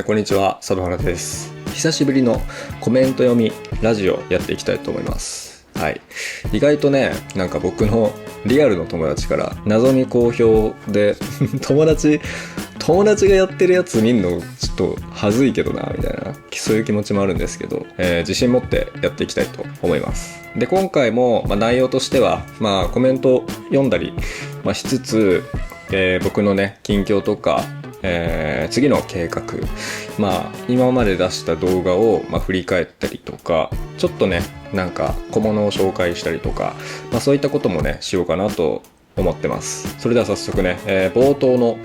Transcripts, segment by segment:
こんにちは、佐渡原です。久しぶりのコメント読みラジオやっていきたいと思います。はい。意外とね、なんか僕のリアルの友達から謎に好評で友達がやってるやつ見んのちょっと恥ずいけどなみたいな、そういう気持ちもあるんですけど、自信持ってやっていきたいと思います。で、今回も、内容としては、コメント読んだり、しつつ、僕のね近況とか、次の計画、今まで出した動画を、振り返ったりとか、ちょっとねなんか小物を紹介したりとか、そういったこともねしようかなと思ってます。それでは早速ね、冒頭の、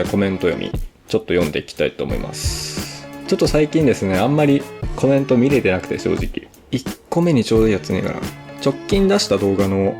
コメント読みちょっと読んでいきたいと思います。ちょっと最近ですねあんまりコメント見れてなくて、正直1個目にちょうどいいやつねえかな。直近出した動画の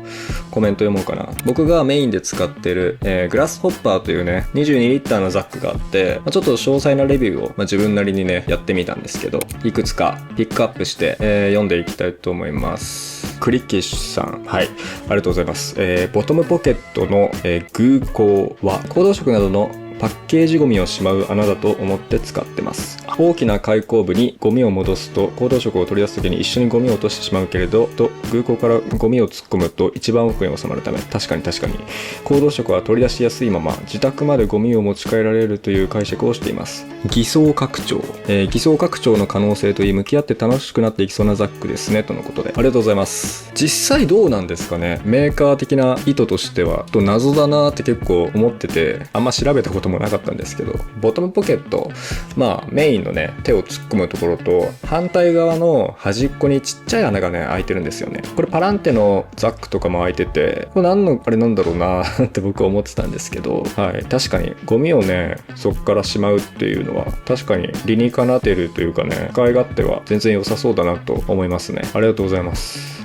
コメント読もうかな。僕がメインで使ってる、グラスホッパーというね22リッターのザックがあって、ちょっと詳細なレビューを、自分なりにねやってみたんですけど、いくつかピックアップして、読んでいきたいと思います。クリッキッシュさん、はい、ありがとうございます。ボトムポケットの、グーコーは行動食などのパッケージゴミをしまう穴だと思って使ってます。大きな開口部にゴミを戻すと行動食を取り出す時に一緒にゴミを落としてしまうけれど、グーコーからゴミを突っ込むと一番奥に収まるため、確かに行動食は取り出しやすいまま自宅までゴミを持ち帰られるという解釈をしています。偽装拡張、偽装拡張の可能性といい向き合って楽しくなっていきそうなザックですねとのことで、ありがとうございます。実際どうなんですかね。メーカー的な意図としては謎だなって結構思ってて、あんま調べたこともなかったんですけど、ボトムポケット、メインのね手を突っ込むところと反対側の端っこにちっちゃい穴がね開いてるんですよね。これパランテのザックとかも開いてて、これ何のあれなんだろうなって僕は思ってたんですけど、はい、確かにゴミをねそっからしまうっていうのは確かに理にかなってるというかね、使い勝手は全然良さそうだなと思いますね。ありがとうございます。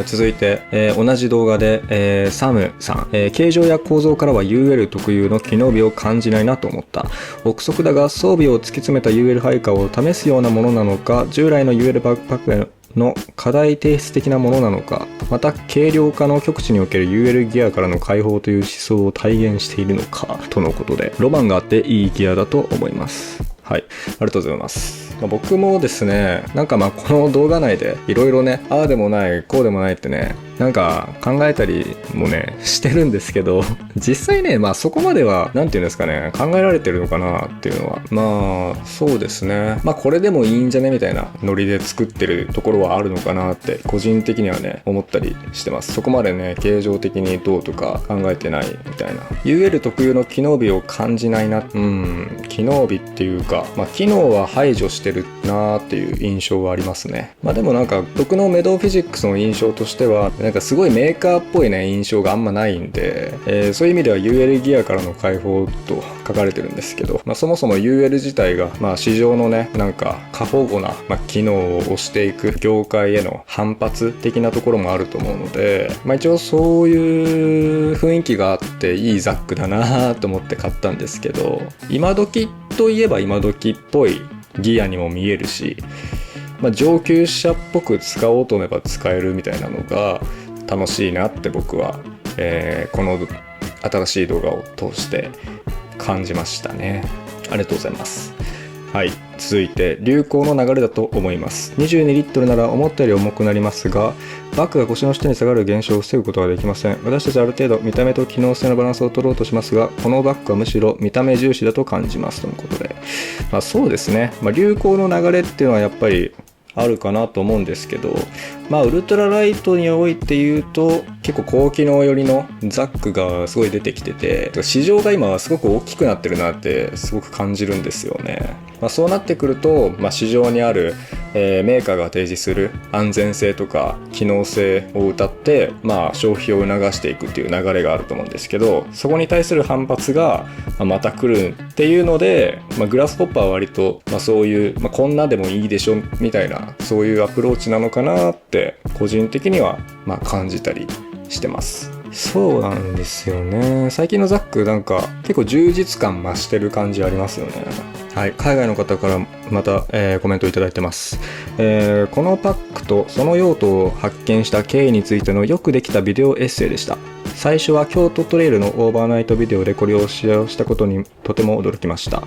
続いて、同じ動画で、サムさん、形状や構造からは UL 特有の機能美を感じないなと思った。憶測だが装備を突き詰めた UL 配下を試すようなものなのか、従来の UL バックパックの課題提出的なものなのか、また軽量化の極致における UL ギアからの解放という思想を体現しているのかとのことで、ロマンがあっていいギアだと思います。はい、ありがとうございます。僕もですね、この動画内でいろいろね、ああでもないこうでもないってね、考えたりもねしてるんですけど、実際ねそこまではなんていうんですかね、考えられてるのかなっていうのはそうですね、これでもいいんじゃねみたいなノリで作ってるところはあるのかなって個人的にはね思ったりしてます。そこまでね形状的にどうとか考えてないみたいな。 UL 特有の機能美を感じないな。機能美っていうか、機能は排除してるなーっていう印象はありますね。でも僕のメドフィジックスの印象としてはすごいメーカーっぽいね印象があんまないんで、そういう意味では UL ギアからの解放と書かれてるんですけど、そもそも UL 自体が市場のね過保護な、機能を押していく業界への反発的なところもあると思うので、一応そういう雰囲気があっていいザックだなと思って買ったんですけど、今時といえば今時っぽいギアにも見えるし、上級者っぽく使おうと思えば使えるみたいなのが楽しいなって僕は、この新しい動画を通して感じましたね。ありがとうございます。はい、続いて流行の流れだと思います。22リットルなら思ったより重くなりますが、バッグが腰の下に下がる現象を防ぐことができません。私たちはある程度見た目と機能性のバランスを取ろうとしますが、このバッグはむしろ見た目重視だと感じますとのことで、そうですね、流行の流れっていうのはやっぱりあるかなと思うんですけど、ウルトラライトにおいて言うと結構高機能寄りのザックがすごい出てきてて、市場が今はすごく大きくなってるなってすごく感じるんですよね。そうなってくると、市場にある、メーカーが提示する安全性とか機能性を謳って、消費を促していくっていう流れがあると思うんですけど、そこに対する反発が、また来るっていうので、グラスホッパーは割と、そういう、こんなでもいいでしょみたいな、そういうアプローチなのかなって個人的には感じたりしてます。そうなんですよね。最近のザック結構充実感増してる感じありますよね。はい、海外の方からまた、コメントいただいてます。このパックとその用途を発見した経緯についてのよくできたビデオエッセイでした。最初は京都トレイルのオーバーナイトビデオでこれを使用したことにとても驚きました。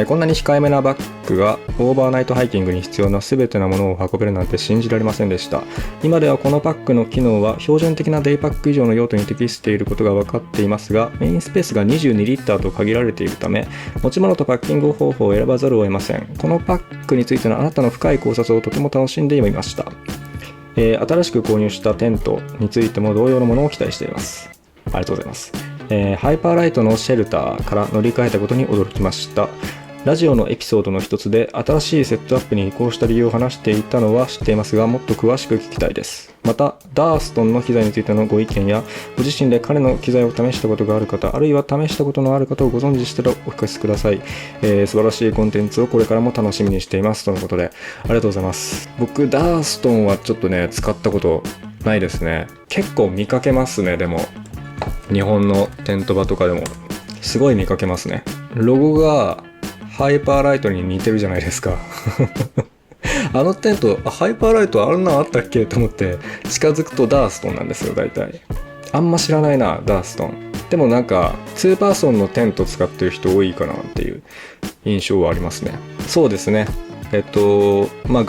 こんなに控えめなバッグがオーバーナイトハイキングに必要な全てのものを運べるなんて信じられませんでした。今ではこのパックの機能は標準的なデイパック以上の用途に適していることが分かっていますが、メインスペースが22リッターと限られているため、持ち物とパッキング方法を選ばざるを得ません。このパックについてのあなたの深い考察をとても楽しんでいました。新しく購入したテントについても同様のものを期待しています。ありがとうございます。ハイパーライトのシェルターから乗り換えたことに驚きました。ラジオのエピソードの一つで新しいセットアップに移行した理由を話していたのは知っていますが、もっと詳しく聞きたいです。また、ダーストンの機材についてのご意見や、ご自身で彼の機材を試したことがある方、あるいは試したことのある方をご存知でしたらお聞かせください。素晴らしいコンテンツをこれからも楽しみにしています。とのことで、ありがとうございます。僕、ダーストンはちょっとね、使ったことないですね。結構見かけますね、でも。日本のテント場とかでも。すごい見かけますね。ロゴが、ハイパーライトに似てるじゃないですか。あのテント、ハイパーライトあんなんあったっけと思って近づくとダーストンなんですよ、大体。あんま知らないな、ダーストン。でもなんか、2パーソンのテント使ってる人多いかなっていう印象はありますね。そうですね。グ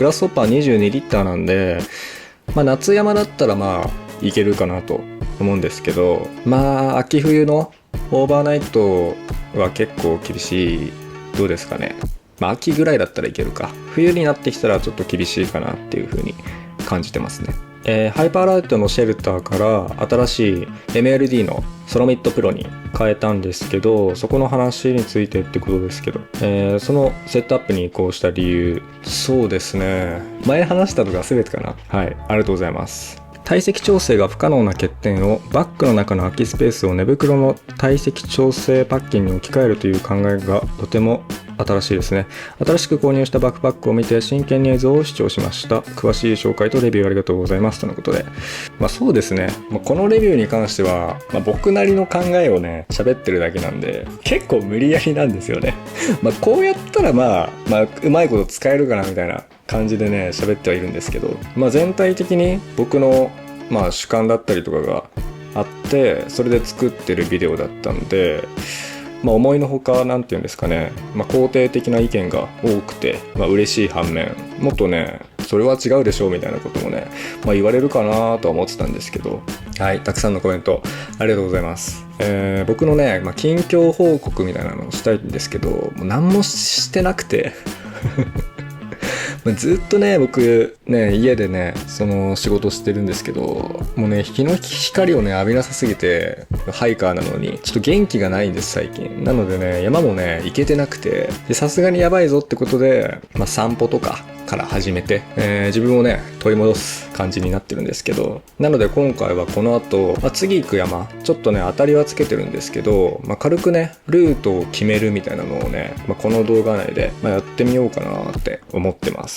ラスホッパー22リッターなんで、夏山だったらいけるかなと思うんですけど、秋冬のオーバーナイトは結構厳しい。どうですかね。秋ぐらいだったらいけるか。冬になってきたらちょっと厳しいかなっていう風に感じてますね。ハイパーライトのシェルターから新しい MLD のソロミッドプロに変えたんですけど、そこの話についてってことですけど、そのセットアップに移行した理由、そうですね。前話したのが全てかな。はい、ありがとうございます。体積調整が不可能な欠点をバッグの中の空きスペースを寝袋の体積調整パッキンに置き換えるという考えがとても新しいですね。新しく購入したバックパックを見て真剣に映像を視聴しました。詳しい紹介とレビューありがとうございますとのことで。そうですね。このレビューに関しては、僕なりの考えをね、喋ってるだけなんで、結構無理やりなんですよね。こうやったらうまいこと使えるかなみたいな感じでね、喋ってはいるんですけど、全体的に僕の主観だったりとかがあって、それで作ってるビデオだったんで、思いのほかなんていうんですかね、肯定的な意見が多くて、嬉しい反面、もっとね、それは違うでしょうみたいなこともね、言われるかなとは思ってたんですけど、はい、たくさんのコメントありがとうございます。僕のね、近況報告みたいなのをしたいんですけど、もう何もしてなくてずっとね、僕ね、家でね、その仕事してるんですけど、もうね、日の光をね、浴びなさすぎて、ハイカーなのに、ちょっと元気がないんです、最近。なのでね、山もね、行けてなくて、さすがにやばいぞってことで、散歩とかから始めて、自分をね、取り戻す感じになってるんですけど、なので今回はこの後、次行く山、ちょっとね、当たりはつけてるんですけど、軽くね、ルートを決めるみたいなのをね、この動画内で、やってみようかなって思ってます。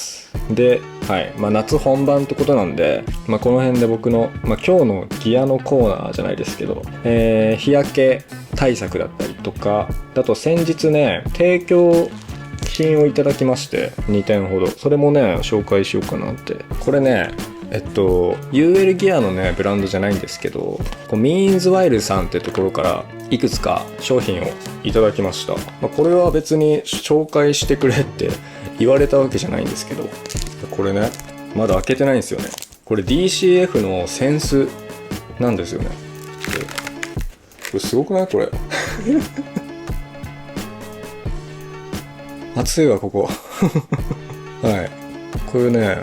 で、はい、夏本番ってことなんで、この辺で僕の、今日のギアのコーナーじゃないですけど、日焼け対策だったりとか、あと先日ね、提供品をいただきまして、2点ほど。それもね、紹介しようかなって。これね、UL ギアのね、ブランドじゃないんですけど、ミーンズワイルさんってところからいくつか商品をいただきました。これは別に紹介してくれって言われたわけじゃないんですけど、これね、まだ開けてないんですよね。これ DCF のセンスなんですよね。これすごくないこれ。熱いわ、ここ。はい。こういうね、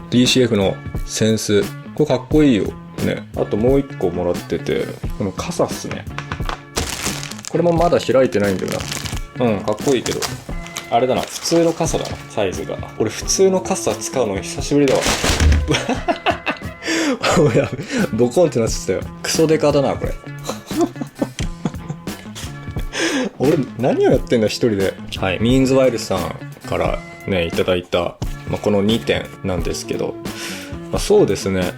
DCF のセンス。これかっこいいよ。ね。あともう一個もらってて、この傘っすね。これもまだ開いてないんだよな。かっこいいけど。あれだな、普通の傘だな、サイズが。俺普通の傘使うの久しぶりだわ。ボコンってなっちゃったよ。クソデカだな、これ。俺何をやってんだ一人で。はい、ミーンズワイルさんからねいただいた、この2点なんですけど、そうですね、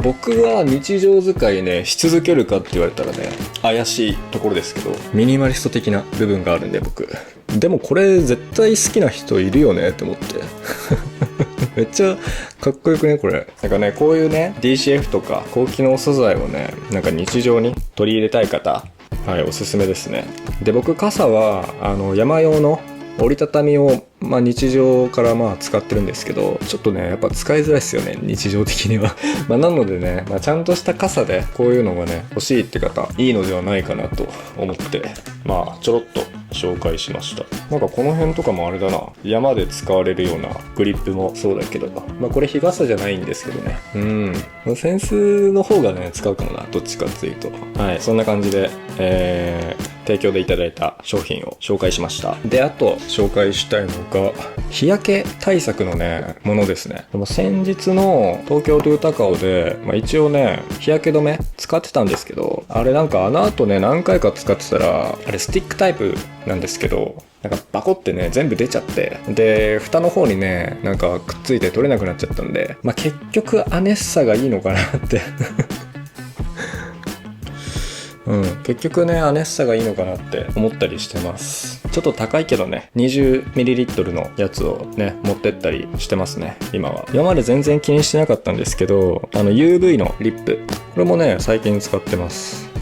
僕は日常使いねし続けるかって言われたらね怪しいところですけど、ミニマリスト的な部分があるんで僕。でもこれ絶対好きな人いるよねって思ってめっちゃかっこよくねこれ。なんかね、こういうね DCF とか高機能素材をね、なんか日常に取り入れたい方、はい、おすすめですね。で、僕傘は山用の折りたたみを、日常から使ってるんですけど、ちょっとねやっぱ使いづらいですよね、日常的にはなのでね、ちゃんとした傘でこういうのがね欲しいって方いいのではないかなと思って、ちょろっと紹介しました。なんかこの辺とかもあれだな、山で使われるようなグリップもそうだけど、これ日傘じゃないんですけどね、扇子の方がね使うかもな、どっちかっていうと。はい、そんな感じで、提供でいただいた商品を紹介しました。で、あと紹介したいのが日焼け対策のねものですね。でも先日の東京ドゥ高尾で、一応ね日焼け止め使ってたんですけど、あれなんか後ね何回か使ってたら、あれスティックタイプなんですけど、なんかバコってね全部出ちゃって、で蓋の方にねなんかくっついて取れなくなっちゃったんで、結局アネッサがいいのかなって結局ねアネッサがいいのかなって思ったりしてます。ちょっと高いけどね 20ml のやつをね持ってったりしてますね今は。今まで全然気にしてなかったんですけど、UV のリップ、これもね最近使ってます。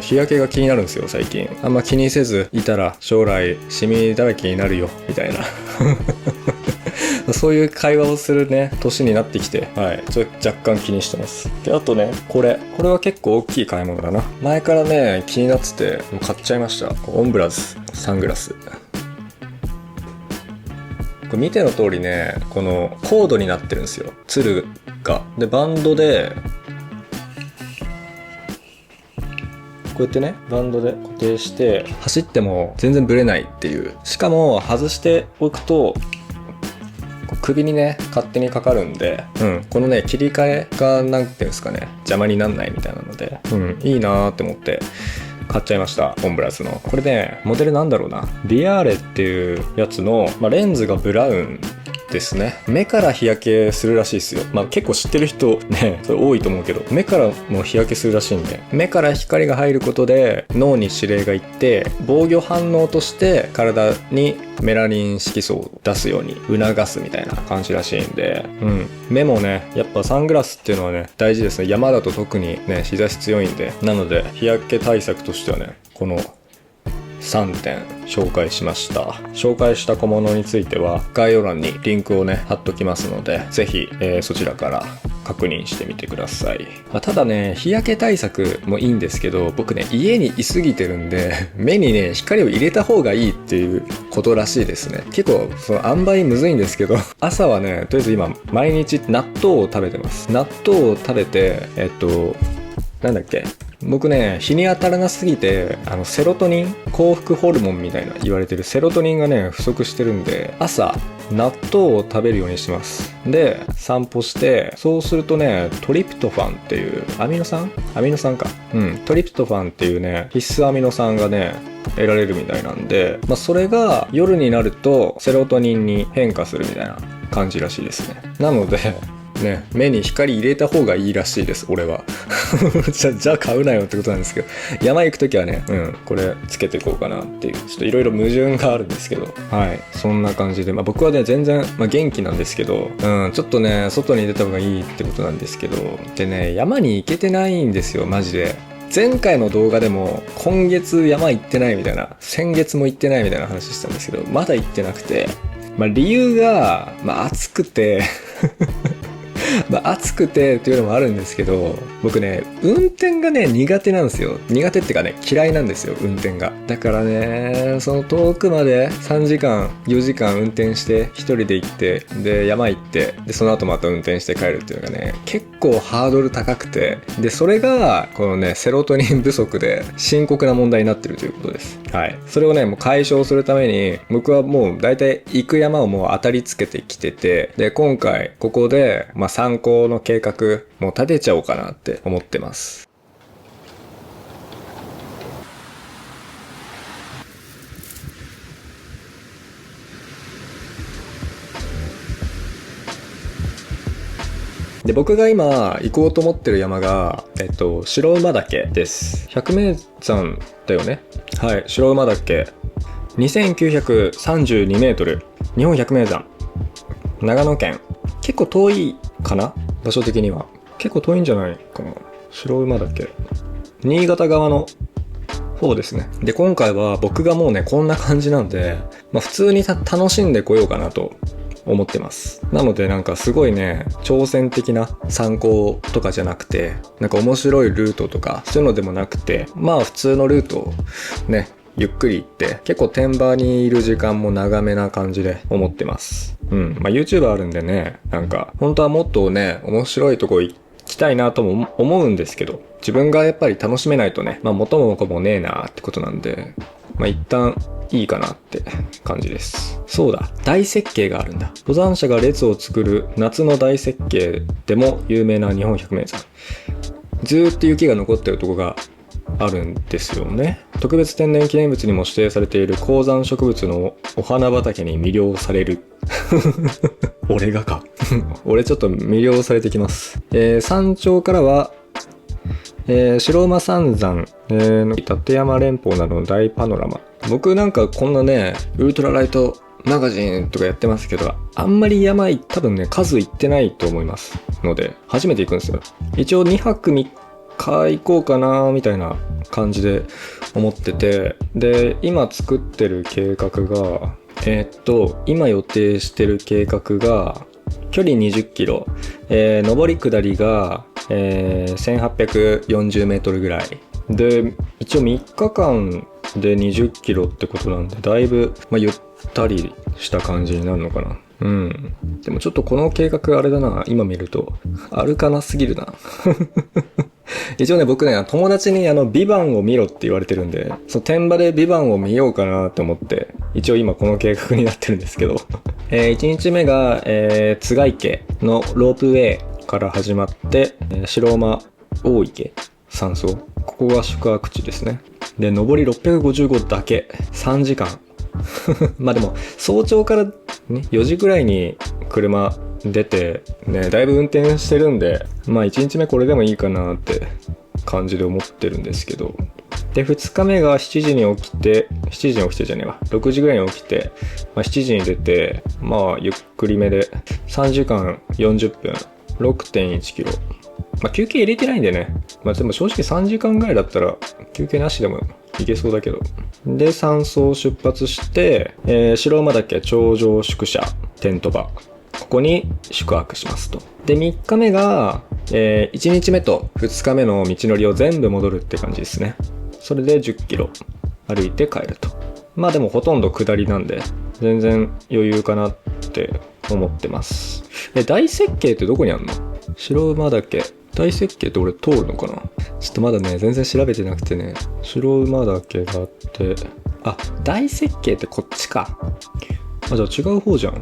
日焼けが気になるんですよ最近。あんま気にせずいたら将来シミだらけになるよみたいなそういう会話をするね年になってきて、若干気にしてます。で、あとねこれは結構大きい買い物だな。前からね気になってて買っちゃいました。オンブラズサングラス。これ見ての通りね、このコードになってるんですよ、つるが。で、バンドでこうやってねバンドで固定して走っても全然ブレないっていう。しかも外しておくと首にね勝手にかかるんで、このね切り替えがなんていうんですかね邪魔になんないみたいなので、いいなーって思って買っちゃいました。オンブラスのこれね、モデルなんだろうな、ビアーレっていうやつの、レンズがブラウンですね。目から日焼けするらしいですよ。結構知ってる人ねそれ多いと思うけど、目からも日焼けするらしいんで、目から光が入ることで脳に指令がいって防御反応として体にメラニン色素を出すように促すみたいな感じらしいんで、目もねやっぱサングラスっていうのはね大事ですね。山だと特にね日差し強いんで、なので日焼け対策としてはねこの3点紹介しました。紹介した小物については概要欄にリンクをね貼っときますので、ぜひ、そちらから確認してみてください。ただね日焼け対策もいいんですけど、僕ね家に居すぎてるんで目にね光を入れた方がいいっていうことらしいですね。結構その塩梅むずいんですけど朝はねとりあえず今毎日納豆を食べてます。納豆を食べてなんだっけ、僕ね日に当たらなすぎてセロトニン、幸福ホルモンみたいな言われてるセロトニンがね不足してるんで、朝納豆を食べるようにします。で散歩して、そうするとねトリプトファンっていうアミノ酸か、トリプトファンっていうね必須アミノ酸がね得られるみたいなんで、それが夜になるとセロトニンに変化するみたいな感じらしいですね。なのでね、目に光入れた方がいいらしいです、俺はじゃあ買うなよってことなんですけど、山行くときはね、これつけていこうかなっていう、ちょっといろいろ矛盾があるんですけど、そんな感じで、僕はね全然、元気なんですけど、ちょっとね外に出た方がいいってことなんですけど、でね山に行けてないんですよマジで。前回の動画でも今月山行ってないみたいな、先月も行ってないみたいな話したんですけど、まだ行ってなくて、理由が暑くて暑くてっていうのもあるんですけど、僕ね運転がね苦手なんですよ。苦手ってかね嫌いなんですよ、運転が。だからねその遠くまで3時間4時間運転して一人で行って、で山行って、でその後また運転して帰るっていうのがね結構ハードル高くて、でそれがこのねセロトニン不足で深刻な問題になってるということです。それをねもう解消するために、僕はもう大体行く山をもう当たりつけてきてて、で今回ここで参考の計画もう立てちゃおうかなって思ってます。で僕が今行こうと思ってる山が白馬岳です。百名山だよね。白馬岳2932メートル、日本百名山、長野県。結構遠いかな、場所的には結構遠いんじゃないかな。白馬岳。新潟側の方ですね。で、今回は僕がもうね、こんな感じなんで、普通に楽しんでこようかなと思ってます。なのでなんかすごいね、挑戦的な参考とかじゃなくて、なんか面白いルートとか、そういうのでもなくて、普通のルートをね、ゆっくり行って、結構天場にいる時間も長めな感じで思ってます。YouTube あるんでね、なんか、本当はもっとね、面白いとこ行きたいなとも思うんですけど、自分がやっぱり楽しめないとね、元も子もねえなってことなんで、一旦いいかなって感じです。そうだ、大雪渓があるんだ。登山者が列を作る夏の大雪渓でも有名な日本百名山。ずーっと雪が残ってるとこがあるんですよね。特別天然記念物にも指定されている高山植物のお花畑に魅了される。俺がか。俺ちょっと魅了されてきます。山頂からは、白馬三山、立山連峰などの大パノラマ。僕なんかこんなね、ウルトラライトマガジンとかやってますけど、あんまり山多分ね、数行ってないと思いますので、初めて行くんですよ。一応2泊3日行こうかなみたいな感じで思ってて、で、今作ってる計画が、今予定してる計画が、距離20キロ、上り下りが、1840メートルぐらい。で、一応3日間で20キロってことなんで、だいぶ、ゆったりした感じになるのかな。でもちょっとこの計画あれだな、今見ると、歩かなすぎるな。一応ね、僕ね、友達にビバンを見ろって言われてるんで、その天場でビバンを見ようかなって思って、一応今この計画になってるんですけど。1日目が、津賀池のロープウェイから始まって、白馬大池山荘。ここが宿泊地ですね。で、上り655だけ。3時間。でも、早朝からね、4時くらいに車出て、ね、だいぶ運転してるんで、1日目これでもいいかなって感じで思ってるんですけど。で、2日目が7時に起きてじゃねえわ。6時ぐらいに起きて、7時に出て、ゆっくりめで3時間40分、6.1 キロ。休憩入れてないんでね。でも正直3時間ぐらいだったら休憩なしでもいけそうだけど。で、山荘出発して、白馬岳頂上宿舎テント場。ここに宿泊しますと。で、3日目が、1日目と2日目の道のりを全部戻るって感じですね。それで10キロ歩いて帰ると。でもほとんど下りなんで、全然余裕かなって思ってます。大雪渓ってどこにあんの？白馬岳。大雪渓って俺通るのかな？ちょっとまだね、全然調べてなくてね。白馬岳があって、大雪渓ってこっちか。じゃあ違う方じゃん。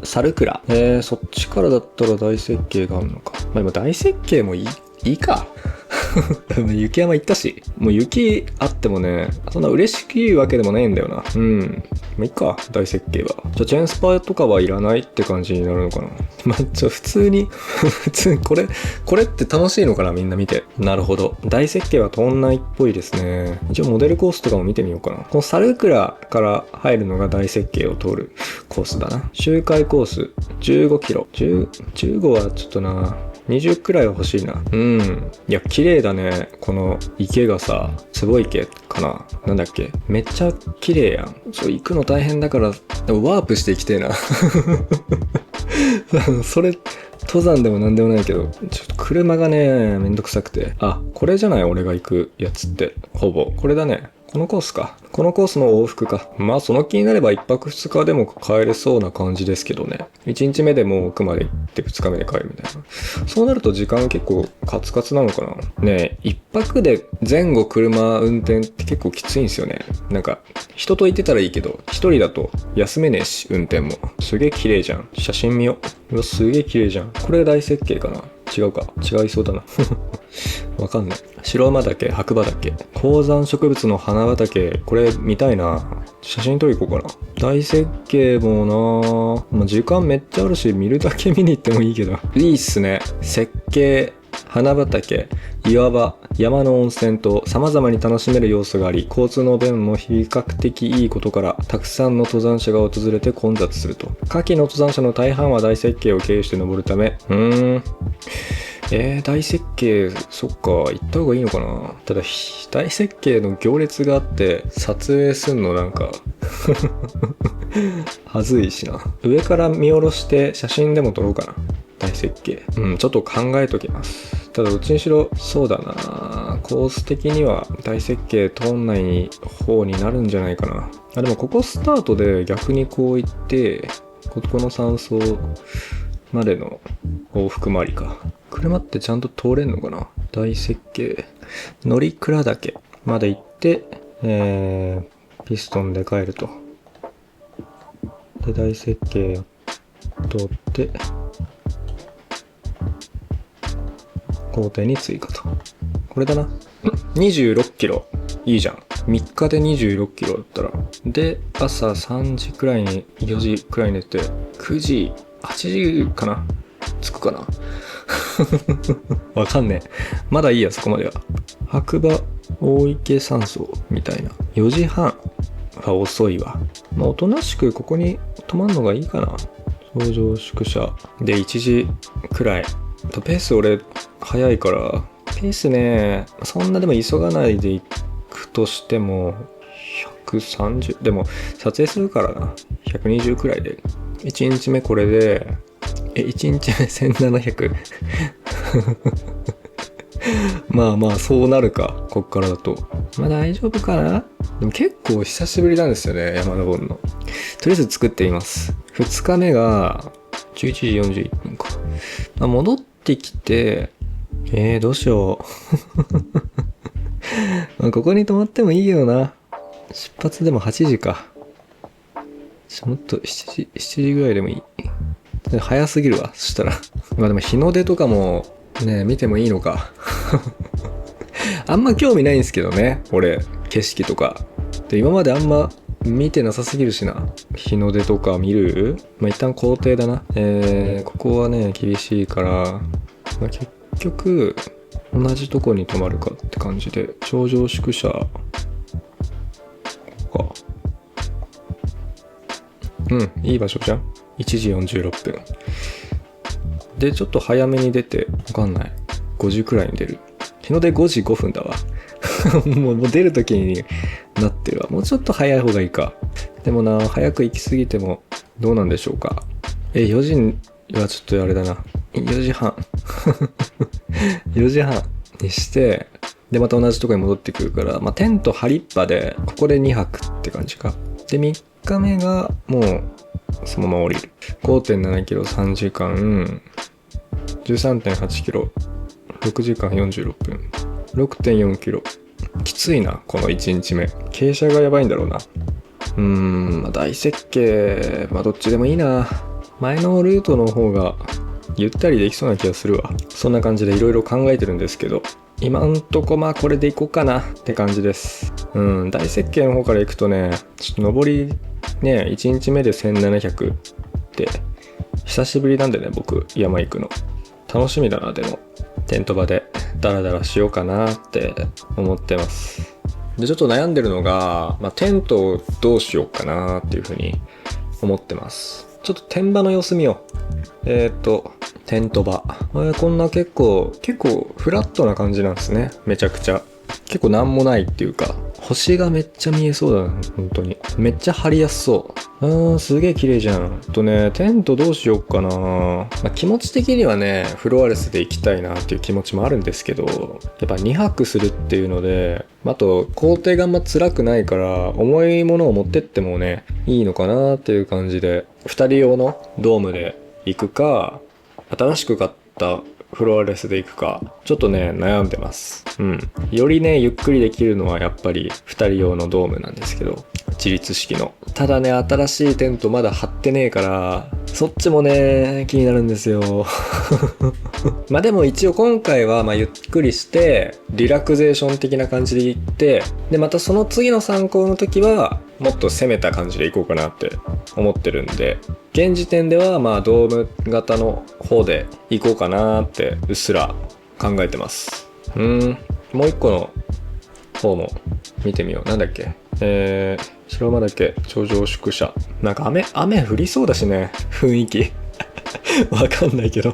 猿倉。そっちからだったら大雪渓があるのか。今大雪渓もいいか。雪山行ったし、もう雪あってもね、そんな嬉しいわけでもないんだよな。いいか、大雪渓は。じゃあチェーンスパとかはいらないって感じになるのかな。普通にこれって楽しいのかな、みんな見て。なるほど。大雪渓はトンナイっぽいですね。一応モデルコースとかも見てみようかな。この猿倉から入るのが大雪渓を通るコースだな。周回コース15キロ。15はちょっとな。20くらいは欲しいな。いや、綺麗だね。この池がさ、坪池かな。なんだっけ。めっちゃ綺麗やん。行くの大変だから、でもワープしていきてえな。それ、登山でもなんでもないけど、ちょっと車がね、めんどくさくて。これじゃない俺が行くやつって。ほぼ。これだね。このコースか。このコースの往復か。その気になれば1泊2日でも帰れそうな感じですけどね。1日目でもう奥まで行って2日目で帰るみたいな。そうなると時間結構カツカツなのかな。ねえ、1泊で前後車運転って結構きついんですよね。なんか、人と行ってたらいいけど、1人だと休めねえし、運転も。すげえ綺麗じゃん。写真見よう。うわ、すげえ綺麗じゃん。これ大雪渓かな。違うか。違いそうだな。わかんない。白馬岳、白馬岳。高山植物の花畑。これ見たいな。写真撮り行こうかな。大雪渓もな、時間めっちゃあるし、見るだけ見に行ってもいいけど。いいっすね。雪渓、花畑、岩場、山の温泉と様々に楽しめる要素があり、交通の便も比較的いいことから、たくさんの登山者が訪れて混雑すると。夏季の登山者の大半は大雪渓を経由して登るため、大設計、そっか、行った方がいいのかな。ただ、大設計の行列があって、撮影すんのなんか、はずいしな。上から見下ろして写真でも撮ろうかな。大設計。ちょっと考えときます。ただ、どっちにしろ、そうだな。コース的には大設計通んない方になるんじゃないかな。でもここスタートで逆にこう行って、ここの山荘までの往復回りか。車ってちゃんと通れんのかな。大設計。乗鞍岳まで行って、ピストンで帰ると。で、大設計通って、工程に追加と。これだな。26キロ。いいじゃん。3日で26キロだったら。で、朝3時くらいに、4時くらいに寝て、9時、8時かな着くかなわかんねえ。まだいいや、そこまでは。白馬大池山荘みたいな。4時半は遅いわ。おとなしくここに泊まんのがいいかな。頂上宿舎で1時くらい。ペース俺早いから、ペースね、そんなでも急がないで行くとしても、130、でも撮影するからな。120くらいで。1日目これで、1日目1700 まあそうなるか、こっからだと。大丈夫かな。でも結構久しぶりなんですよね、山登るの。とりあえず作ってみます。2日目が11時41分か。戻ってきて、どうしよう。ここに泊まってもいいよな。出発でも8時か。もっと7時ぐらいでもいい。早すぎるわ、そしたら。でも日の出とかもね、見てもいいのか。あんま興味ないんですけどね、俺、景色とか。で、今まであんま見てなさすぎるしな。日の出とか見る？一旦工程だな。ここはね、厳しいから、結局、同じとこに泊まるかって感じで、頂上宿舎、ここか。いい場所じゃん。1時46分。で、ちょっと早めに出て、わかんない。5時くらいに出る。日の出5時5分だわ。もう出るときになってるわ。もうちょっと早い方がいいか。でもな、早く行き過ぎてもどうなんでしょうか。4時はちょっとあれだな。4時半。4時半にして、で、また同じとこに戻ってくるから、テント張りっぱで、ここで2泊って感じか。で、3日目がもう、そのまま降りる。5.7 キロ3時間、13.8 キロ、6時間46分、6.4 キロ。きついな、この1日目。傾斜がやばいんだろうな。大設計、どっちでもいいな。前のルートの方が、ゆったりできそうな気がするわ。そんな感じでいろいろ考えてるんですけど、今んとここれでいこうかなって感じです。大設計の方から行くとね、ちょっと上りね、1日目で1700って久しぶりなんでね、僕山行くの楽しみだな。でもテント場でダラダラしようかなって思ってます。で、ちょっと悩んでるのが、テントをどうしようかなっていうふうに思ってます。ちょっと天場の様子見よう。テント場。こんな結構フラットな感じなんですね。めちゃくちゃ。結構なんもないっていうか、星がめっちゃ見えそうだな、本当に。めっちゃ張りやすそう。すげえ綺麗じゃん。テントどうしようかな。気持ち的にはね、フロアレスで行きたいなっていう気持ちもあるんですけど、やっぱ2泊するっていうので、あと工程があんま辛くないから、重いものを持ってってもね、いいのかなっていう感じで、2人用のドームで行くか、新しく買ったフロアレスで行くか、ちょっとね、悩んでます。よりね、ゆっくりできるのはやっぱり2人用のドームなんですけど、自立式の。ただね、新しいテントまだ張ってねえから、そっちもね、気になるんですよ。でも一応今回はゆっくりして、リラクゼーション的な感じで行って、で、またその次の参考の時は、もっと攻めた感じで行こうかなって思ってるんで、現時点ではドーム型の方で行こうかなってうっすら考えてます。もう一個の方も見てみよう。なんだっけ、白馬岳頂上宿舎。なんか雨降りそうだしね、雰囲気。わかんないけど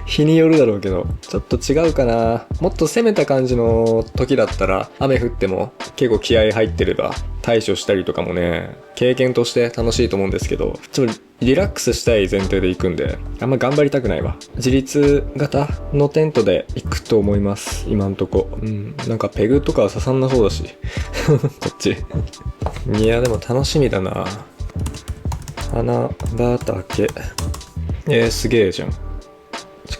日によるだろうけど、ちょっと違うかな。もっと攻めた感じの時だったら、雨降っても結構気合入ってれば対処したりとかもね、経験として楽しいと思うんですけど、ちょっとリラックスしたい前提で行くんで、あんま頑張りたくないわ。自立型のテントで行くと思います、今んとこ。なんかペグとかは刺さんなそうだしこっちいやでも楽しみだな。花畑、すげえじゃん。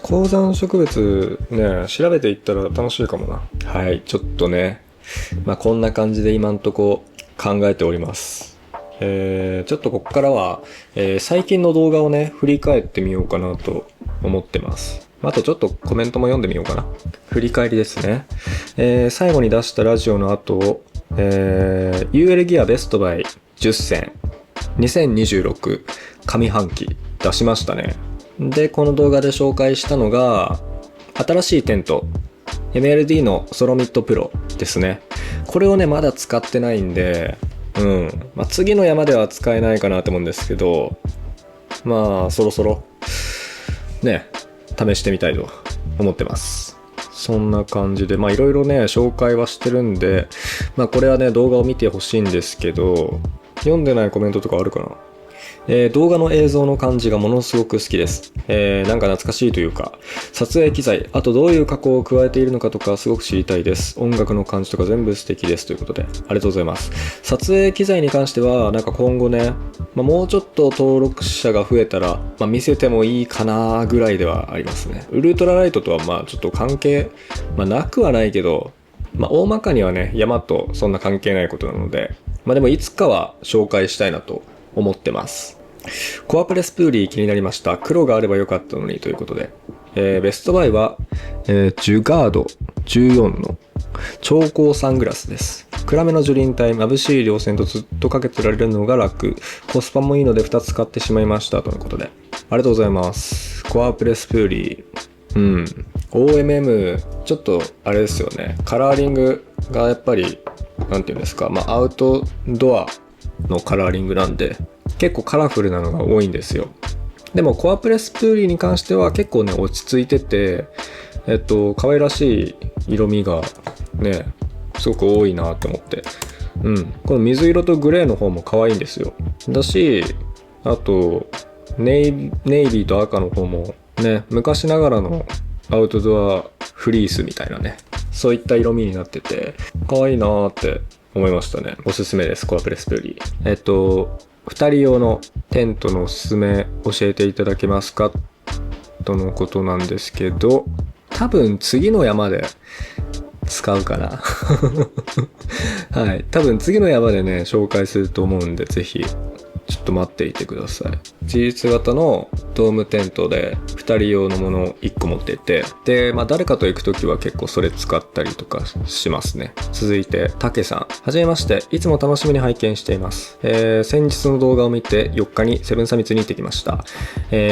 高山植物ね、調べていったら楽しいかもな。はい、ちょっとね、こんな感じで今んとこ考えております。ちょっとここからは、最近の動画をね、振り返ってみようかなと思ってます。あとちょっとコメントも読んでみようかな。振り返りですね。最後に出したラジオの後、UL ギアベストバイ10選2026上半期出しましたね。で、この動画で紹介したのが、新しいテント、MLD のソロミッドプロですね。これをね、まだ使ってないんで、次の山では使えないかなと思うんですけど、そろそろ、ね、試してみたいと思ってます。そんな感じで、いろいろね、紹介はしてるんで、これはね、動画を見てほしいんですけど、読んでないコメントとかあるかな。動画の映像の感じがものすごく好きです。なんか懐かしいというか、撮影機材、あとどういう加工を加えているのかとかすごく知りたいです。音楽の感じとか全部素敵ですということで、ありがとうございます。撮影機材に関しては、なんか今後ね、もうちょっと登録者が増えたら、見せてもいいかなぐらいではありますね。ウルトラライトとはちょっと関係、なくはないけど、大まかにはね、山とそんな関係ないことなので、でもいつかは紹介したいなと思ってます。コアプレスプーリー気になりました。黒があればよかったのにということで、ベストバイは、ジュガード14の超光サングラスです。暗めの樹林帯、眩しい稜線とずっとかけてられるのが楽、コスパもいいので2つ買ってしまいましたとのことで、ありがとうございます。コアプレスプーリー、OMM ちょっとあれですよね。カラーリングがやっぱりなんていうんですか、アウトドアのカラーリングなんで結構カラフルなのが多いんですよ。でもコアプレスプーリーに関しては結構ね落ち着いてて、可愛らしい色味がねすごく多いなと思って、この水色とグレーの方も可愛いんですよ。だし、あとネイビーと赤の方もね、昔ながらのアウトドアフリースみたいなね、そういった色味になってて可愛いなーって思いましたね。おすすめです、コアプレスプーリー。2人用のテントのおすすめ教えていただけますかとのことなんですけど、多分次の山で使うかなはい、多分次の山でね紹介すると思うんで、ぜひちょっと待っていてください。自立型のドームテントで2人用のものを1個持っていて、で、誰かと行くときは結構それ使ったりとかしますね。続いて、たけさん。はじめまして。いつも楽しみに拝見しています。先日の動画を見て4日にセブンサミッツに行ってきました。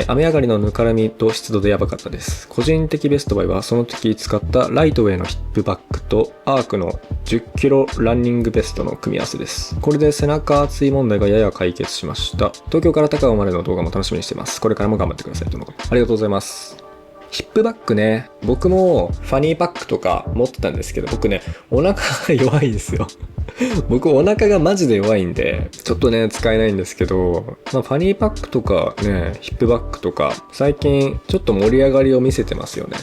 雨上がりのぬかるみと湿度でやばかったです。個人的ベストバイはその時使ったライトウェイのヒップバッグとアークの10キロランニングベストの組み合わせです。これで背中熱い問題がやや解決しました。東京から高尾までの動画も楽しみにしてます。これからも頑張ってくださいとのこと。ありがとうございます。ヒップバッグね、僕もファニーパックとか持ってたんですけど、僕ねお腹が弱いですよ僕お腹がマジで弱いんでちょっとね使えないんですけど、ファニーパックとかね、ヒップバッグとか最近ちょっと盛り上がりを見せてますよね。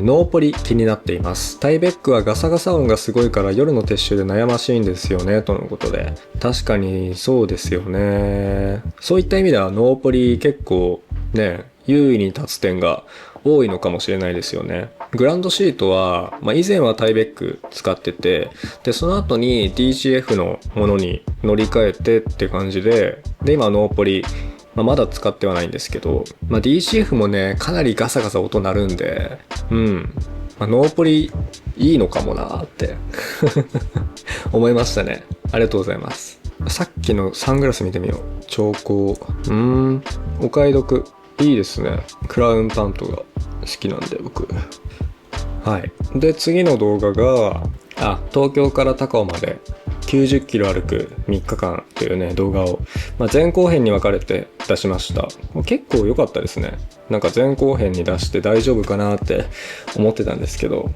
ノーポリ気になっています。タイベックはガサガサ音がすごいから夜の撤収で悩ましいんですよねとのことで、確かにそうですよね。そういった意味ではノーポリ結構ね優位に立つ点が多いのかもしれないですよね。グランドシートは、以前はタイベック使ってて、でその後に DGF のものに乗り換えてって感じで、今ノーポリ、まだ使ってはないんですけど、DGF もねかなりガサガサ音鳴るんで、ノーポリいいのかもなーって思いましたね。ありがとうございます。さっきのサングラス見てみよう。調光、お買い得、いいですね。クラウンパントが好きなんで僕。はい。で次の動画が東京から高尾まで90キロ歩く3日間というね、動画を、前後編に分かれて出しました。結構良かったですね。なんか前後編に出して大丈夫かなって思ってたんですけど、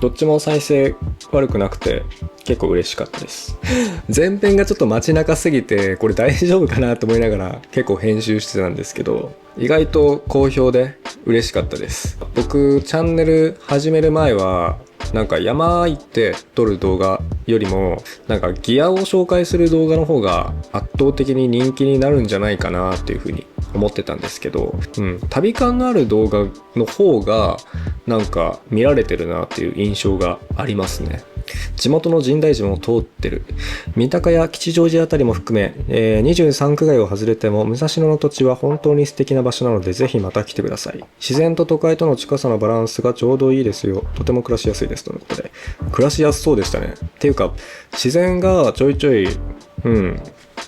どっちも再生悪くなくて結構嬉しかったです。前編がちょっと街中すぎてこれ大丈夫かなと思いながら結構編集してたんですけど、意外と好評で嬉しかったです。僕チャンネル始める前はなんか山行って撮る動画よりもなんかギアを紹介する動画の方が圧倒的に人気になるんじゃないかなっていう風に思ってたんですけど、旅感のある動画の方がなんか見られてるなっていう印象がありますね。地元の深大寺も通ってる。三鷹や吉祥寺あたりも含め、23区外を外れても武蔵野の土地は本当に素敵な場所なのでぜひまた来てください。自然と都会との近さのバランスがちょうどいいですよ。とても暮らしやすいですとのことで。暮らしやすそうでしたね。っていうか自然がちょいちょい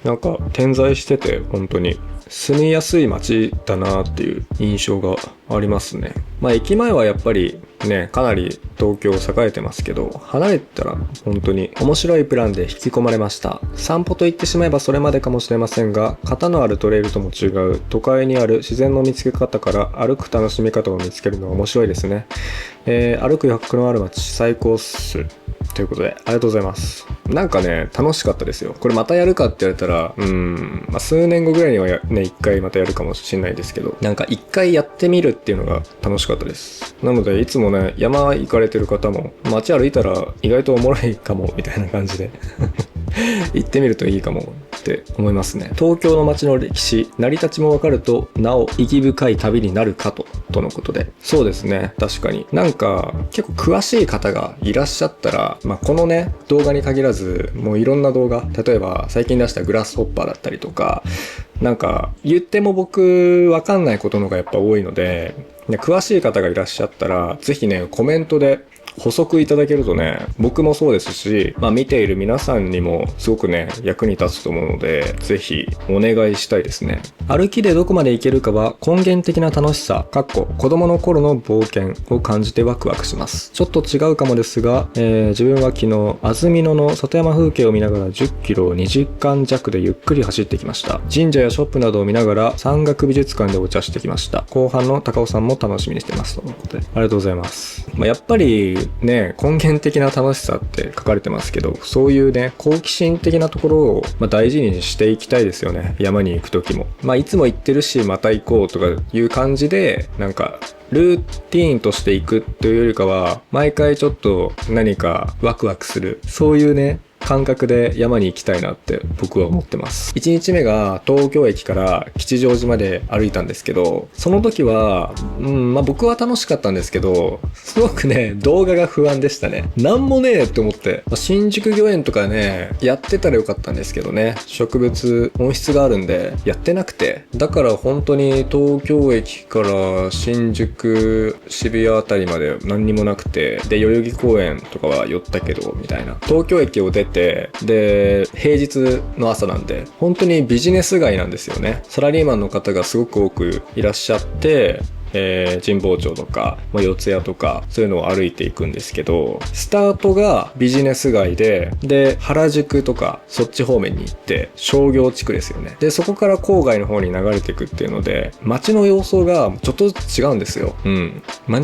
なんか点在してて本当に住みやすい街だなっていう印象がありますね。駅前はやっぱりね、かなり東京栄えてますけど、離れたら本当に面白いプランで引き込まれました。散歩と言ってしまえばそれまでかもしれませんが、型のあるトレイルとも違う都会にある自然の見つけ方から歩く楽しみ方を見つけるのは面白いですね。歩く余白のある街最高っす。ということでありがとうございます。なんかね、楽しかったですよ。これまたやるかって言われたら数年後ぐらいにはね、一回またやるかもしれないですけど、なんか一回やってみるっていうのが楽しかったです。なのでいつもね、山行かれてる方も街歩いたら意外とおもろいかもみたいな感じで行ってみるといいかもって思いますね。東京の街の歴史、成り立ちも分かるとなお意義深い旅になるかとのことで、そうですね、確かになんか結構詳しい方がいらっしゃったら、このね動画に限らずもういろんな動画、例えば最近出したグラスホッパーだったりとか、なんか言っても僕わかんないことのがやっぱ多いので、詳しい方がいらっしゃったらぜひねコメントで補足いただけるとね、僕もそうですし、見ている皆さんにもすごくね役に立つと思うので、ぜひお願いしたいですね。歩きでどこまで行けるかは根源的な楽しさ子供の頃の冒険を感じてワクワクします。ちょっと違うかもですが、自分は昨日安曇野の里山風景を見ながら10キロを2時間弱でゆっくり走ってきました。神社やショップなどを見ながら山岳美術館でお茶してきました。後半の高尾さんも楽しみにしてますということでありがとうございます。やっぱりね、根源的な楽しさって書かれてますけど、そういうね好奇心的なところを大事にしていきたいですよね。山に行く時もいつも行ってるしまた行こうとかいう感じで、なんかルーティーンとして行くというよりかは毎回ちょっと何かワクワクする、そういうね感覚で山に行きたいなって僕は思ってます。1日目が東京駅から吉祥寺まで歩いたんですけど、その時は僕は楽しかったんですけど、すごくね動画が不安でしたね。なんもねえって思って、新宿御苑とかねやってたらよかったんですけどね、植物温室があるんでやってなくて、だから本当に東京駅から新宿渋谷あたりまで何にもなくて、で代々木公園とかは寄ったけどみたいな。東京駅を出て、で平日の朝なんで本当にビジネス街なんですよね。サラリーマンの方がすごく多くいらっしゃって、神保町とか、四谷とかそういうのを歩いていくんですけど、スタートがビジネス街で原宿とかそっち方面に行って商業地区ですよね。でそこから郊外の方に流れていくっていうので、街の様相がちょっとずつ違うんですよ。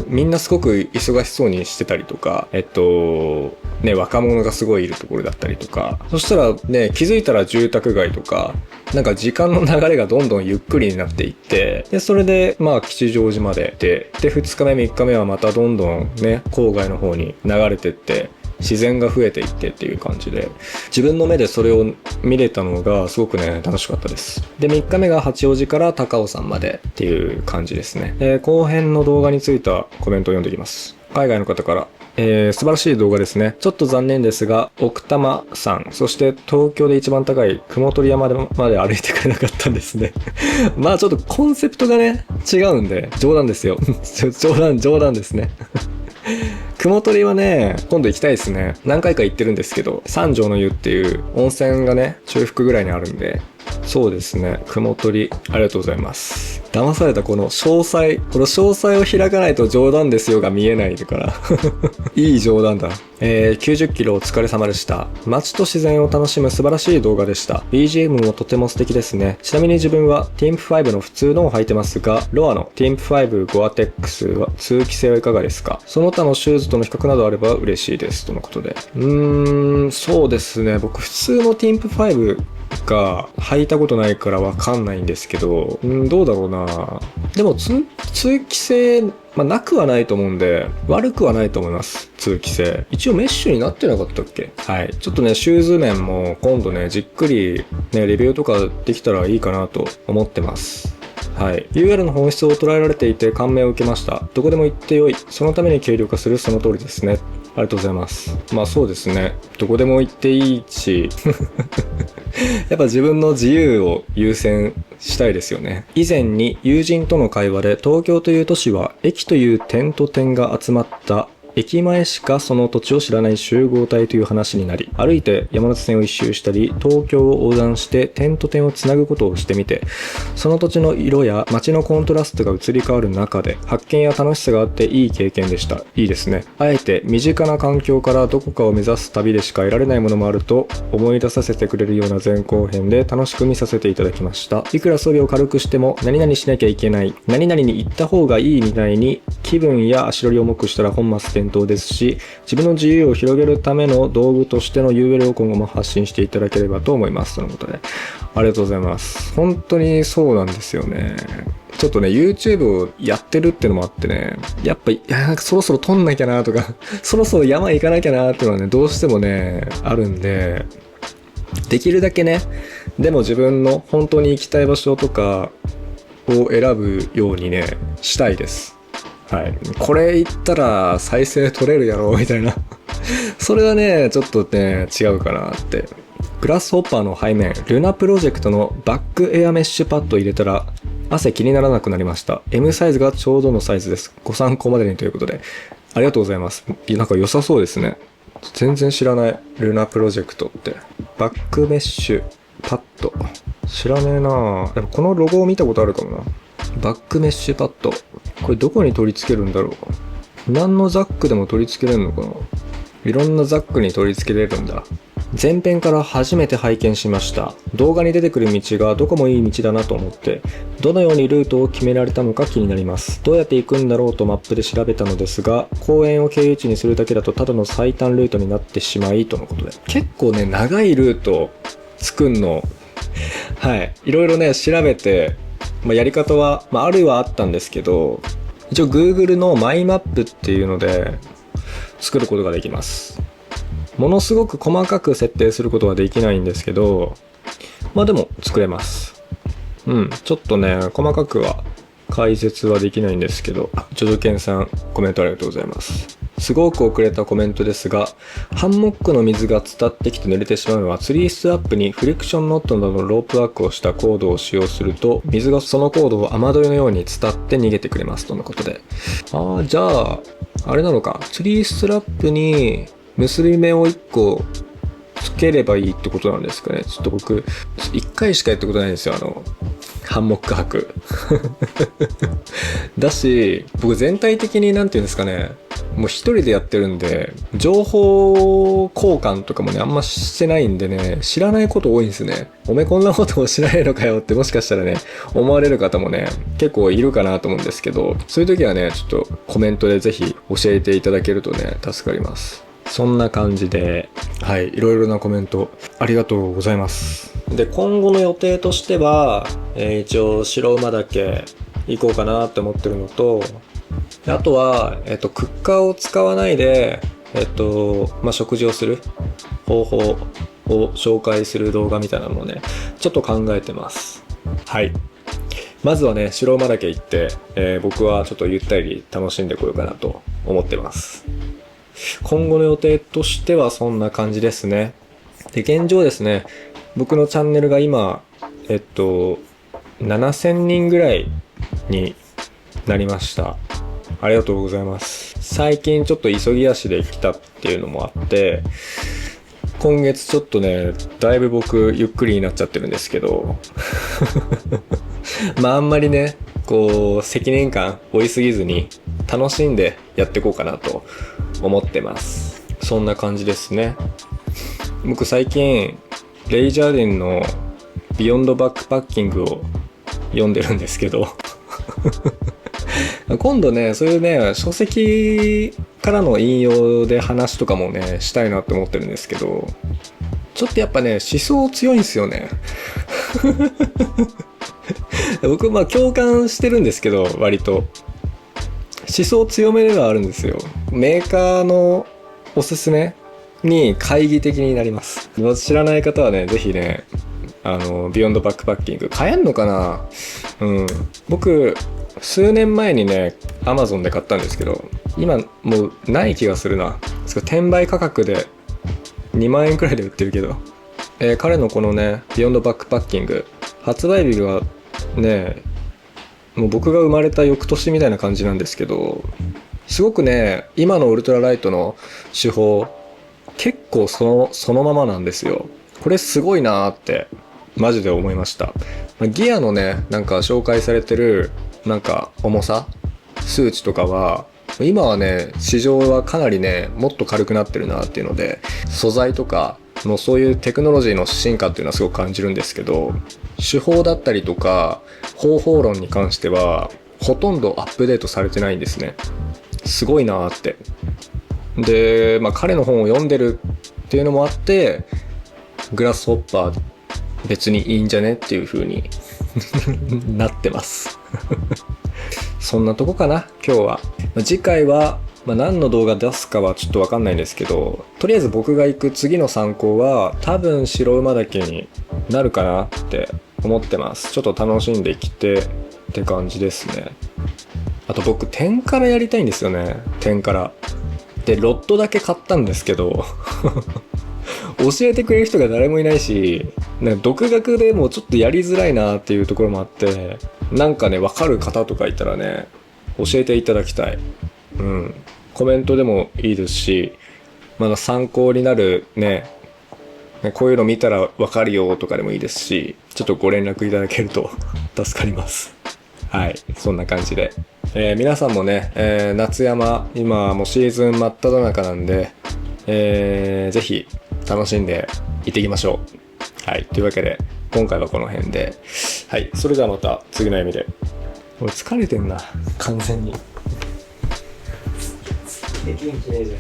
みんなすごく忙しそうにしてたりとか、若者がすごいいるところだったりとか、そしたらね気づいたら住宅街とか、なんか時間の流れがどんどんゆっくりになっていって、でそれで吉祥寺までで2日目3日目はまたどんどんね郊外の方に流れてって自然が増えていってっていう感じで、自分の目でそれを見れたのがすごくね楽しかったです。で3日目が八王子から高尾山までっていう感じですね。後編の動画についたコメントを読んでいきます。海外の方から、素晴らしい動画ですね。ちょっと残念ですが奥多摩山、そして東京で一番高い雲取山まで歩いてくれなかったんですねちょっとコンセプトがね違うんで、冗談ですよ冗談ですね雲取はね今度行きたいですね。何回か行ってるんですけど、三条の湯っていう温泉がね中腹ぐらいにあるんで、そうですね。雲取り、ありがとうございます。騙されたこの詳細を開かないと冗談ですよが見えないから。いい冗談だ。90キロお疲れ様でした。街と自然を楽しむ素晴らしい動画でした。BGM もとても素敵ですね。ちなみに自分は TEAMP5 の普通のを履いてますが、ロアの TEAMP5 Gore-Tex は通気性はいかがですか？その他のシューズとの比較などあれば嬉しいです。とのことで。そうですね。僕普通の TEAMP5が履いたことないからわかんないんですけど、どうだろうな。でも通気性、なくはないと思うんで、悪くはないと思います。通気性。一応メッシュになってなかったっけ？はい。ちょっとね、シューズ面も今度ね、じっくりね、レビューとかできたらいいかなと思ってます。はい。UL の本質を捉えられていて感銘を受けました。どこでも行ってよい。そのために軽量化するその通りですね。ありがとうございます。そうですね。どこでも行っていいし、やっぱ自分の自由を優先したいですよね。以前に友人との会話で東京という都市は駅という点と点が集まった駅前しかその土地を知らない集合体という話になり、歩いて山手線を一周したり、東京を横断して点と点をつなぐことをしてみて、その土地の色や街のコントラストが移り変わる中で、発見や楽しさがあっていい経験でした。いいですね。あえて身近な環境からどこかを目指す旅でしか得られないものもあると思い出させてくれるような前後編で楽しく見させていただきました。いくら装備を軽くしても何々しなきゃいけない、何々に行った方がいいみたいに気分や足取りを重くしたら本末転倒ですし、自分の自由を広げるための道具としての UL を今後も発信していただければと思います。とのことで、ありがとうございます。本当にそうなんですよね。ちょっとね、YouTube をやってるってのもあってね、やっぱ、なんかそろそろ撮んなきゃなとか、そろそろ山行かなきゃなっていうのはね、どうしてもね、あるんで、できるだけね、でも自分の本当に行きたい場所とかを選ぶようにね、したいです。はい。これ言ったら再生取れるやろみたいな。それはね、ちょっとね、違うかなって。グラスホッパーの背面、ルナプロジェクトのバックエアメッシュパッド入れたら、汗気にならなくなりました。M サイズがちょうどのサイズです。ご参考までにということで。ありがとうございます。なんか良さそうですね。全然知らない。ルナプロジェクトって。バックメッシュパッド。知らねえなぁ。でもこのロゴを見たことあるかもな。バックメッシュパッド。これどこに取り付けるんだろう。何のザックでも取り付けれるのかな。いろんなザックに取り付けれるんだ。前編から初めて拝見しました。動画に出てくる道がどこもいい道だなと思って、どのようにルートを決められたのか気になります。どうやって行くんだろうとマップで調べたのですが、公園を経由地にするだけだとただの最短ルートになってしまいとのことで。結構ね、長いルート作んの、はい、いろいろね、調べて、やり方は、あるはあったんですけど、一応 Google のマイマップっていうので作ることができます。ものすごく細かく設定することはできないんですけど、でも作れます。ちょっとね、細かくは解説はできないんですけど、ジョジョケンさんコメントありがとうございます。すごく遅れたコメントですが、ハンモックの水が伝ってきて濡れてしまうのはツリースアップにフリクションノットなどのロープワークをしたコードを使用すると、水がそのコードを雨どいのように伝って逃げてくれますとのことで。じゃあ、あれなのか。ツリースラップに結び目を1個つければいいってことなんですかね。ちょっと僕、1回しかやったことないんですよ。ハンモック泊だし、僕全体的になんていうんですかね、もう一人でやってるんで、情報交換とかもね、あんましてないんでね、知らないこと多いんですね。おめこんなことを知らないのかよってもしかしたらね、思われる方もね、結構いるかなと思うんですけど、そういう時はね、ちょっとコメントでぜひ教えていただけるとね、助かります。そんな感じで、はい、いろいろなコメントありがとうございます。で、今後の予定としては、一応白馬岳行こうかなって思ってるのと、あとは、クッカーを使わないで、食事をする方法を紹介する動画みたいなのをね、ちょっと考えてます。はい。まずはね、白馬岳行って、僕はちょっとゆったり楽しんでこようかなと思ってます。今後の予定としてはそんな感じですね。で、現状ですね、僕のチャンネルが今、7000人ぐらいになりました。ありがとうございます。最近ちょっと急ぎ足で来たっていうのもあって、今月ちょっとね、だいぶ僕ゆっくりになっちゃってるんですけどまああんまりね、こう責任感負いすぎずに楽しんでやっていこうかなと思ってます。そんな感じですね。僕最近レイ・ジャーディンのビヨンドバックパッキングを読んでるんですけど今度ね、そういうね、書籍からの引用で話とかもね、したいなって思ってるんですけど、ちょっとやっぱね、思想強いんですよね僕まあ共感してるんですけど、割と思想強めではあるんですよ。メーカーのおすすめに懐疑的になります。知らない方はね、ぜひね、ビヨンドバックパッキング買えんのかな。僕数年前にね Amazon で買ったんですけど、今もうない気がするな。転売価格で2万円くらいで売ってるけど、彼のこのねビヨンドバックパッキング、発売日がねもう僕が生まれた翌年みたいな感じなんですけど、すごくね今のウルトラライトの手法結構そのままなんですよ。これすごいなーってマジで思いました。ギアのねなんか紹介されてるなんか重さ数値とかは今はね市場はかなりねもっと軽くなってるなっていうので、素材とかのそういうテクノロジーの進化っていうのはすごく感じるんですけど、手法だったりとか方法論に関してはほとんどアップデートされてないんですね。すごいなーって。で、彼の本を読んでるっていうのもあって、グラスホッパー別にいいんじゃねっていう風になってますそんなとこかな今日は。次回は、何の動画出すかはちょっと分かんないんですけど、とりあえず僕が行く次の参考は多分白馬岳になるかなって思ってます。ちょっと楽しんできてって感じですね。あと僕天からやりたいんですよね。天からでロットだけ買ったんですけど教えてくれる人が誰もいないし、独学でもちょっとやりづらいなっていうところもあって、なんかね分かる方とかいたらね教えていただきたい。コメントでもいいですし、参考になるね、こういうの見たら分かるよとかでもいいですし、ちょっとご連絡いただけると助かります。はい、そんな感じで、皆さんもね、夏山今もうシーズン真っ只中なんで、ぜひ楽しんでいっていきましょう。はい、というわけで今回はこの辺で、はい、それではまた次の夢で。俺疲れてんな完全に。元気ねえじゃん。